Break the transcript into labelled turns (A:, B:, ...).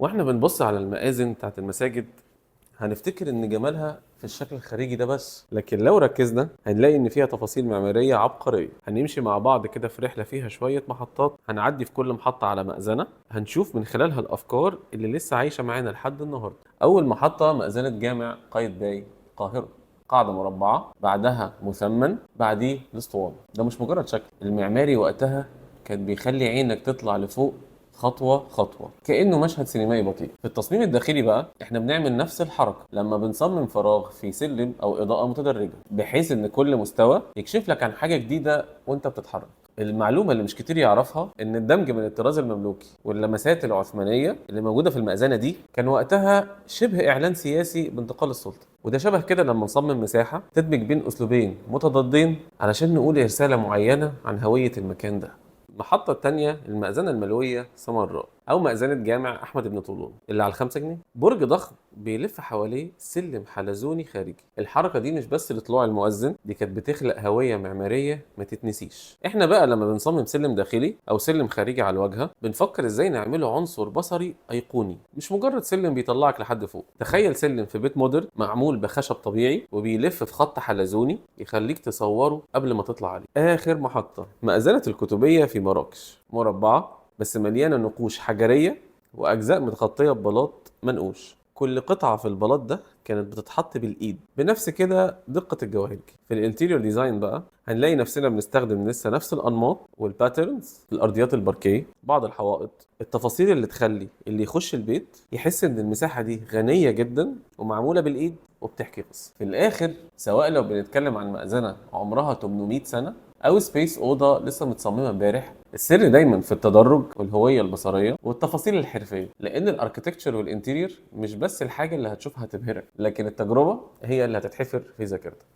A: واحنا بنبص على المآذن بتاعت المساجد هنفتكر ان جمالها في الشكل الخارجي ده بس، لكن لو ركزنا هنلاقي ان فيها تفاصيل معمارية عبقرية. هنمشي مع بعض كده في رحلة فيها شوية محطات، هنعدي في كل محطة على مأذنة هنشوف من خلالها الافكار اللي لسه عايشة معانا لحد النهاردة. اول محطة مأذنة جامع قايتباي القاهرة، قاعدة مربعة، بعدها مثمن، بعديه الاسطوانة. ده مش مجرد شكل، المعماري وقتها كان بيخلي عينك تطلع لفوق خطوة خطوة كأنه مشهد سينمائي بطيء. في التصميم الداخلي بقى احنا بنعمل نفس الحركة لما بنصمم فراغ في سلم أو إضاءة متدرجة، بحيث إن كل مستوى يكشف لك عن حاجة جديدة وانت بتتحرك. المعلومة اللي مش كتير يعرفها إن الدمج من الطراز المملوكي واللمسات العثمانية اللي موجودة في المأذنة دي كان وقتها شبه إعلان سياسي بانتقال السلطة. وده شبه كده لما نصمم مساحة تدمج بين أسلوبين متضادين علشان نقول رسالة معينة عن هوية المكان ده. المحطة التانية المأذنة الملوية سمراء أو مأذنة جامع أحمد بن طولون اللي على 5 جنيه. برج ضخم بيلف حواليه سلم حلزوني خارجي. الحركة دي مش بس لطلوع المؤذن، دي كانت بتخلق هوية معمارية ما تتنسيش. احنا بقى لما بنصمم سلم داخلي أو سلم خارجي على الواجهة بنفكر ازاي نعمله عنصر بصري أيقوني، مش مجرد سلم بيطلعك لحد فوق. تخيل سلم في بيت مودرن معمول بخشب طبيعي وبيلف في خط حلزوني يخليك تصوره قبل ما تطلع عليه. آخر محطة مأذنة الكتبية في مراكش، مربعة بس مليانة نقوش حجرية وأجزاء متغطية ببلاط منقوش. كل قطعة في البلاط ده كانت بتتحط بالإيد بنفس كده دقة الجواهرجي. في الانتيريور ديزاين بقى هنلاقي نفسنا بنستخدم لسه نفس الأنماط والباترنز في الأرضيات الباركيه، بعض الحوائط، التفاصيل اللي تخلي اللي يخش البيت يحس إن المساحة دي غنية جدا ومعمولة بالإيد وبتحكي قصة. في الآخر سواء لو بنتكلم عن مأذنة عمرها 800 سنة أو سبيس أوضة لسه متصممة امبارح، السر دايما في التدرج والهوية البصرية والتفاصيل الحرفية. لأن الاركتكتشر والانتيرير مش بس الحاجة اللي هتشوفها تبهرك، لكن التجربة هي اللي هتتحفر في ذاكرتك.